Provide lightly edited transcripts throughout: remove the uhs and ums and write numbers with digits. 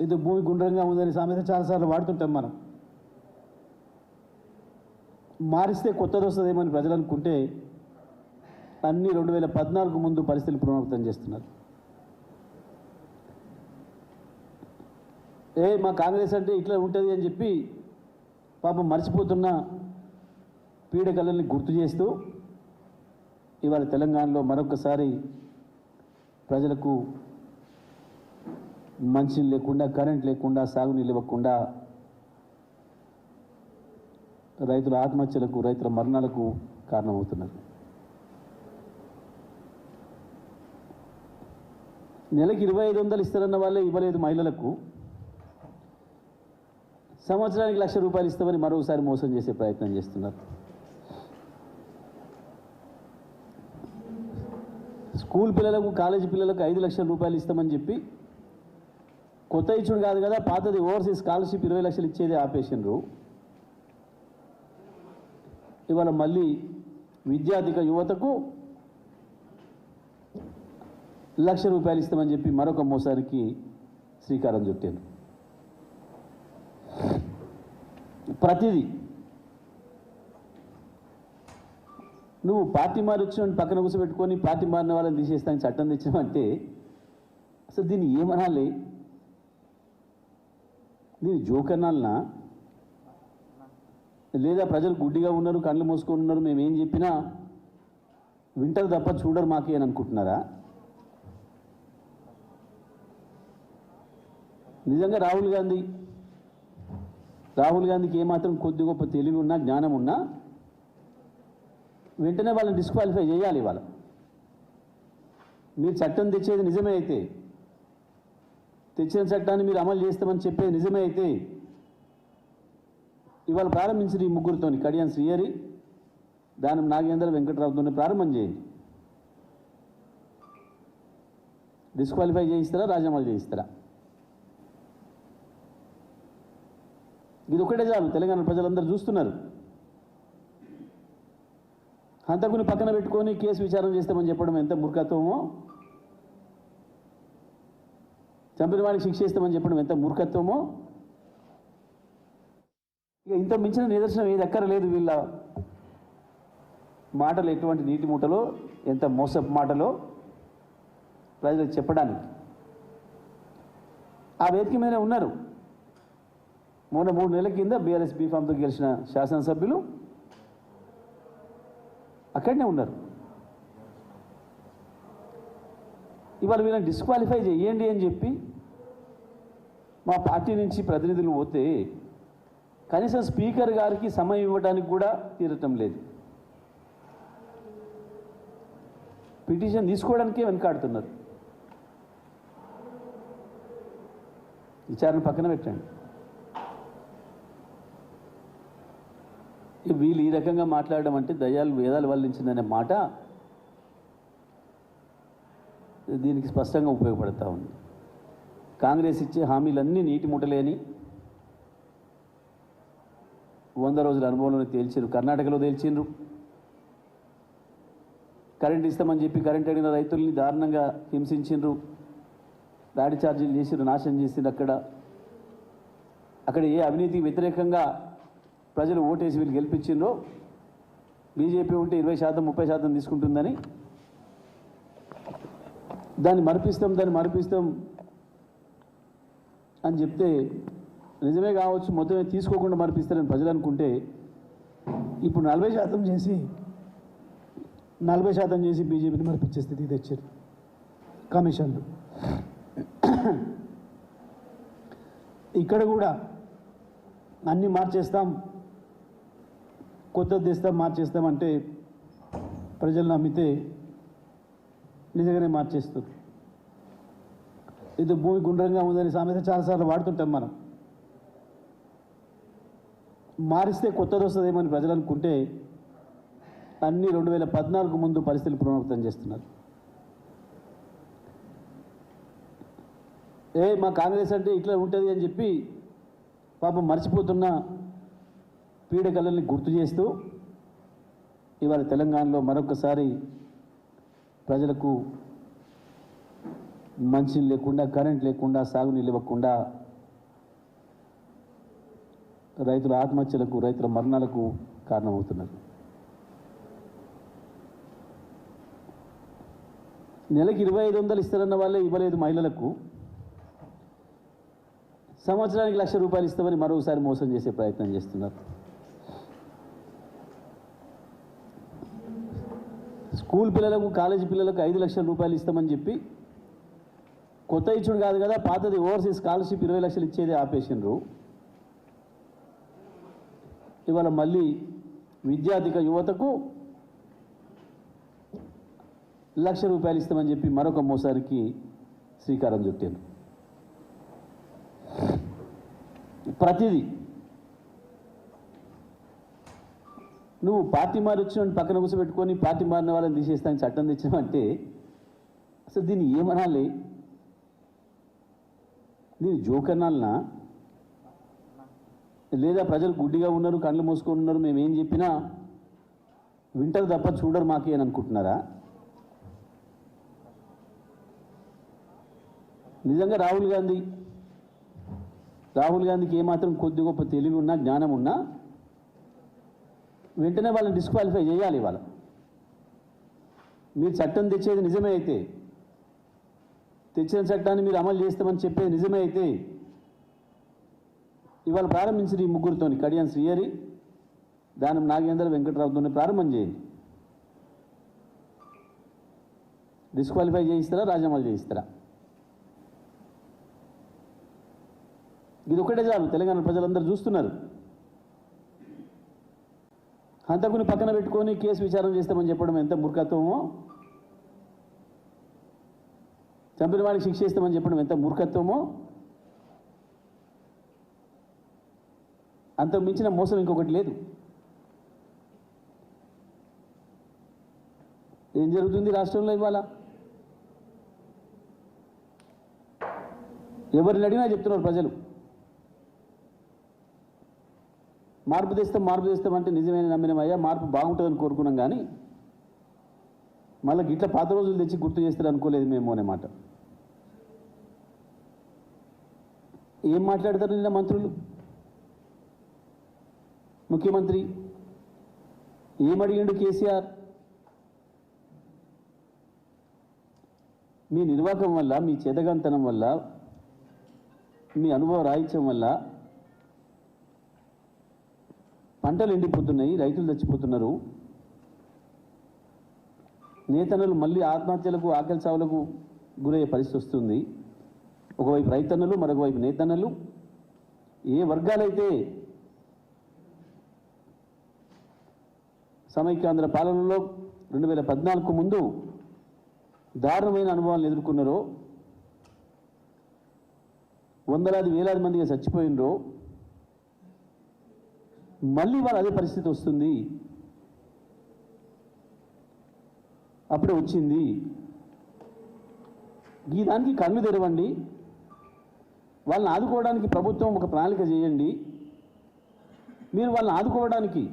ఇది భూమి గుండ్రంగా ఉందని సామెత చాలాసార్లు వాడుతుంటాం మనం. మారిస్తే కొత్తది వస్తుందేమని ప్రజలు అనుకుంటే అన్నీ 2014 ముందు పరిస్థితులు పునరావృతం చేస్తున్నారు. మా కాంగ్రెస్ అంటే ఇట్లా ఉంటుంది అని చెప్పి పాపం మర్చిపోతున్న పీడకలని గుర్తు చేస్తూ ఇవాళ తెలంగాణలో మరొకసారి ప్రజలకు మంచినీళ్ళు లేకుండా, కరెంట్ లేకుండా, సాగునీళ్ళు ఇవ్వకుండా, రైతుల ఆత్మహత్యలకు, రైతుల మరణాలకు కారణమవుతున్నారు. నెలకి 2500 ఇస్తారన్న వాళ్ళే ఇవ్వలేదు మహిళలకు. సంవత్సరానికి ₹1,00,000 ఇస్తామని మరోసారి మోసం చేసే ప్రయత్నం చేస్తున్నారు. స్కూల్ పిల్లలకు, కాలేజీ పిల్లలకు ₹5,00,000 ఇస్తామని చెప్పి కొత్త ఇచ్చుడు కాదు కదా, పాతది ఓవర్సీస్ స్కాలర్షిప్ 20 లక్షలు ఇచ్చేది ఆపేసినారు. ఇవాళ మళ్ళీ విద్యార్థిక యువతకు ₹1,00,000 ఇస్తామని చెప్పి మరొక మోసానికి శ్రీకారం చుట్టారు. ప్రతిదీ నువ్వు పార్టీ మారి వచ్చిన పక్కన కూర్చోబెట్టుకొని పార్టీ మారిన వాళ్ళని తీసేస్తానికి చట్టం తెచ్చామంటే అసలు దీన్ని ఏమనాలి? దీన్ని జోకనాలనా, లేదా ప్రజలు గుడ్డిగా ఉన్నారు, కళ్ళు మూసుకొని ఉన్నారు, మేమేం చెప్పినా వింటారు తప్ప చూడరు మాకే అని అనుకుంటున్నారా? నిజంగా రాహుల్ గాంధీకి ఏమాత్రం కొద్ది గొప్ప తెలివి ఉన్నా, జ్ఞానం ఉన్నా వెంటనే వాళ్ళని డిస్క్వాలిఫై చేయాలి. ఇవాళ మీరు చట్టం తెచ్చేది నిజమే అయితే, తెచ్చిన చట్టాన్ని మీరు అమలు చేస్తామని చెప్పేది నిజమే అయితే, ఇవాళ ప్రారంభించిన ఈ ముగ్గురితోని కడియం శ్రీహరి, దానం నాగేంద్ర, వెంకట్రావుతోనే ప్రారంభం చేయండి. డిస్క్వాలిఫై చేయిస్తారా, రాజీనామాలు చేయిస్తారా? ఇది ఒకటే చాలు. తెలంగాణ ప్రజలందరూ చూస్తున్నారు. హంతకుని పక్కన పెట్టుకొని కేసు విచారణ చేస్తామని చెప్పడం ఎంత మూర్ఖత్వమో, చంపిన వాడికి శిక్ష ఇస్తామని చెప్పడం ఎంత మూర్ఖత్వమో, ఇక ఇంత మించిన నిదర్శనం ఏది ఎక్కరలేదు. వీళ్ళ మాటలు ఎటువంటి నీటి మూటలో, ఎంత మోసపు మాటలో ప్రజలకు చెప్పడానికి. ఆ వేదిక మీదనే ఉన్నారు. మొన్న 3 నెలల కింద బీఆర్ఎస్ బీఫామ్తో గెలిచిన శాసనసభ్యులు అక్కడనే ఉన్నారు. ఇవాళ వీళ్ళని డిస్క్వాలిఫై చేయండి అని చెప్పి మా పార్టీ నుంచి ప్రతినిధులు పోతే కనీసం స్పీకర్ గారికి సమయం ఇవ్వడానికి కూడా తీరటం లేదు. పిటిషన్ తీసుకోవడానికే వెనకాడుతున్నారు. విచారణ పక్కన పెట్టండి. వీళ్ళు ఈ రకంగా మాట్లాడడం అంటే దయ్యాలు వేదాలు వల్లించిందనే మాట దీనికి స్పష్టంగా ఉపయోగపడతా ఉంది. కాంగ్రెస్ ఇచ్చే హామీలన్నీ నీటి ముట్టలేని 100 రోజుల అనుభవంలోనే తేల్చారు. కర్ణాటకలో తేల్చిండ్రు. కరెంట్ ఇస్తామని చెప్పి కరెంట్ అడిగిన రైతుల్ని దారుణంగా హింసించిండ్రు, లాఠీ ఛార్జీలు చేసిండ్రు, నాశనం చేసిండ్రు. అక్కడ ఏ అవినీతికి వ్యతిరేకంగా ప్రజలు ఓటేసి వీళ్ళు గెలిపించిండ్రో, బీజేపీ ఉంటే 20%, 30% తీసుకుంటుందని దాన్ని మరిపిస్తాం అని చెప్తే నిజమే కావచ్చు, మొత్తమే తీసుకోకుండా మరిపిస్తారని ప్రజలు అనుకుంటే ఇప్పుడు 40% చేసి బీజేపీని మరిపించే స్థితికి తెచ్చారు కమిషన్లు. ఇక్కడ కూడా అన్నీ మార్చేస్తాం, కొత్తది తెస్తాం, మార్చేస్తామంటే ప్రజలు నమ్మితే నిజంగానే మార్చేస్తారు. ఇది భూమి గుండ్రంగా ఉందని సామెత చాలాసార్లు వాడుతుంటాం మనం. మారిస్తే కొత్తది వస్తుందేమని ప్రజలు అనుకుంటే అన్నీ 2014 ముందు పరిస్థితులు పునరావృతం చేస్తున్నారు. మా కాంగ్రెస్ అంటే ఇట్లా ఉంటుంది అని చెప్పి పాపం మర్చిపోతున్న పీడకలని గుర్తు చేస్తూ ఇవాళ తెలంగాణలో మరొకసారి ప్రజలకు మంచినీళ్ళు లేకుండా, కరెంట్ లేకుండా, సాగునీళ్ళు ఇవ్వకుండా, రైతుల ఆత్మహత్యలకు, రైతుల మరణాలకు కారణమవుతున్నారు. నెలకి 2500 ఇస్తారన్న వాళ్ళే ఇవ్వలేదు మహిళలకు. సంవత్సరానికి ₹1,00,000 ఇస్తామని మరోసారి మోసం చేసే ప్రయత్నం చేస్తున్నారు. స్కూల్ పిల్లలకు, కాలేజీ పిల్లలకు ₹5,00,000 ఇస్తామని చెప్పి కొత్త ఇచ్చుడు కాదు కదా, పాతది ఓవర్సీస్ స్కాలర్షిప్ 20 లక్షలు ఇచ్చేది ఆపేసినారు. ఇవాళ మళ్ళీ విద్యార్థిక యువతకు ₹1,00,000 ఇస్తామని చెప్పి మరొక మోసానికి శ్రీకారం చుట్టారు. ప్రతిదీ నువ్వు పార్టీ మారి వచ్చిన పక్కన కూర్చోబెట్టుకొని పార్టీ మారిన వాళ్ళని తీసేస్తానికి చట్టం తెచ్చామంటే అసలు దీన్ని ఏమనాలి? దీన్ని జోకనాలనా, లేదా ప్రజలు గుడ్డిగా ఉన్నారు, కళ్ళు మూసుకొని ఉన్నారు, మేమేం చెప్పినా వింటారు తప్ప చూడరు మాకే అని అనుకుంటున్నారా? నిజంగా రాహుల్ గాంధీకి ఏమాత్రం కొద్ది గొప్ప తెలివి ఉన్నా, జ్ఞానం ఉన్నా వెంటనే వాళ్ళని డిస్క్వాలిఫై చేయాలి. ఇవాళ మీరు చట్టం తెచ్చేది నిజమే అయితే, తెచ్చిన చట్టాన్ని మీరు అమలు చేస్తామని చెప్పేది నిజమే అయితే, ఇవాళ ప్రారంభించిన ఈ ముగ్గురితోని కడియం శ్రీహరి, దానం నాగేంద్ర, వెంకటరావుతోనే ప్రారంభం చేయండి. డిస్క్వాలిఫై చేయిస్తారా, రాజీనామాలు చేయిస్తారా? ఇది ఒకటే చాలు. తెలంగాణ ప్రజలందరూ చూస్తున్నారు. హంతకుని పక్కన పెట్టుకొని కేసు విచారణ చేస్తామని చెప్పడం ఎంత మూర్ఖత్వమో, చంపిన వాడికి శిక్ష ఇస్తామని చెప్పడం ఎంత మూర్ఖత్వమో, అంత మించిన మోసం ఇంకొకటి లేదు. ఏం జరుగుతుంది రాష్ట్రంలో ఇవాళ? ఎవరిని అడిగినా చెప్తున్నారు ప్రజలు, మార్పు తెస్తామంటే నిజమైన నమ్మినమయ్యా, మార్పు బాగుంటుందని కోరుకున్నాం, కానీ మళ్ళీ గిట్ల పాత రోజులు తెచ్చి గుర్తు చేస్తారు అనుకోలేదు మేము అనే మాట. ఏం మాట్లాడతారు నిన్న మంత్రులు? ముఖ్యమంత్రి ఏమడిగిండు కేసీఆర్? మీ నిర్వాహకం వల్ల, మీ చేతగంతనం వల్ల, మీ అనుభవ రాహిత్యం వల్ల పంటలు ఎండిపోతున్నాయి, రైతులు చచ్చిపోతున్నారు, నేతన్నలు మళ్ళీ ఆత్మహత్యలకు, ఆకలి చావులకు గురయ్యే పరిస్థితి వస్తుంది. ఒకవైపు రైతన్నలు, మరొక వైపు నేతన్నలు. ఏ వర్గాలైతే సమైక్యాంధ్ర పాలనలో 2014కు ముందు దారుణమైన అనుభవాలను ఎదుర్కొన్నారో, వందలాది వేలాది మందిగా చచ్చిపోయినరో, మళ్ళీ వాళ్ళ అదే పరిస్థితి వస్తుంది. అప్పుడే వచ్చింది. ఈ దానికి కళ్ళు తెరవండి, వాళ్ళని ఆదుకోవడానికి ప్రభుత్వం ఒక ప్రణాళిక చేయండి. మీరు వాళ్ళని ఆదుకోవడానికి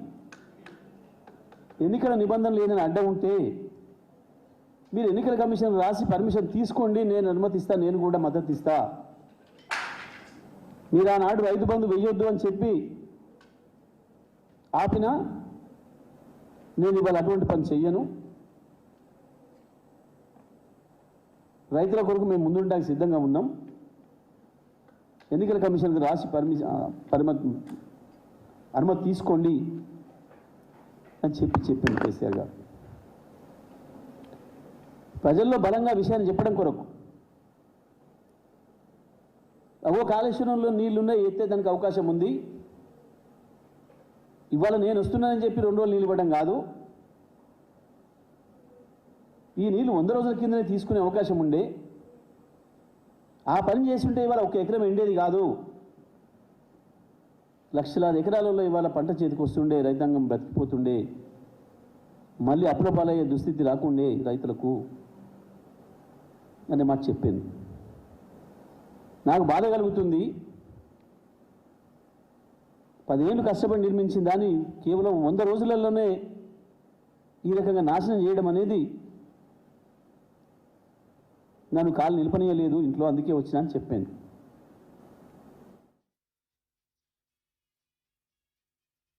ఎన్నికల నిబంధనలు ఏదైనా అడ్డం ఉంటే మీరు ఎన్నికల కమిషన్ రాసి పర్మిషన్ తీసుకోండి, నేను అనుమతిస్తా, నేను కూడా మద్దతు ఇస్తా. మీరు ఆనాడు రైతు బంధు వెయ్యొద్దు అని చెప్పి ఆపినా నేను ఇవాళ అటువంటి పని చెయ్యను. రైతుల కొరకు మేము ముందుండడానికి సిద్ధంగా ఉన్నాం. ఎన్నికల కమిషన్కి రాసి అనుమతి తీసుకోండి అని చెప్పింది కేసీఆర్ గారు. ప్రజల్లో బలంగా విషయాన్ని చెప్పడం కొరకు. కాళేశ్వరంలో నీళ్లున్నాయి, ఎత్తేదానికి అవకాశం ఉంది. ఇవాళ నేను వస్తున్నానని చెప్పి 2 రోజులు నీళ్ళు ఇవ్వడం కాదు, ఈ నీళ్ళు 100 రోజుల కిందనే తీసుకునే అవకాశం ఉండే. ఆ పని చేస్తుంటే ఇవాళ 1 ఎకరం ఎండేది కాదు, లక్షలాది ఎకరాలలో ఇవాళ పంట చేతికి వస్తుండే, రైతాంగం బ్రతికిపోతుండే, మళ్ళీ అప్పుల పాలయ్యే దుస్థితి రాకుండే రైతులకు అనే మాట చెప్పింది. నాకు బాధ కలుగుతుంది. 10 ఏళ్ళు కష్టపడి నిర్మించిన దాన్ని కేవలం 100 రోజులలోనే ఈ రకంగా నాశనం చేయడం అనేది నన్ను కాలు నిలపనీయలేదు ఇంట్లో, అందుకే వచ్చినా అని చెప్పాను.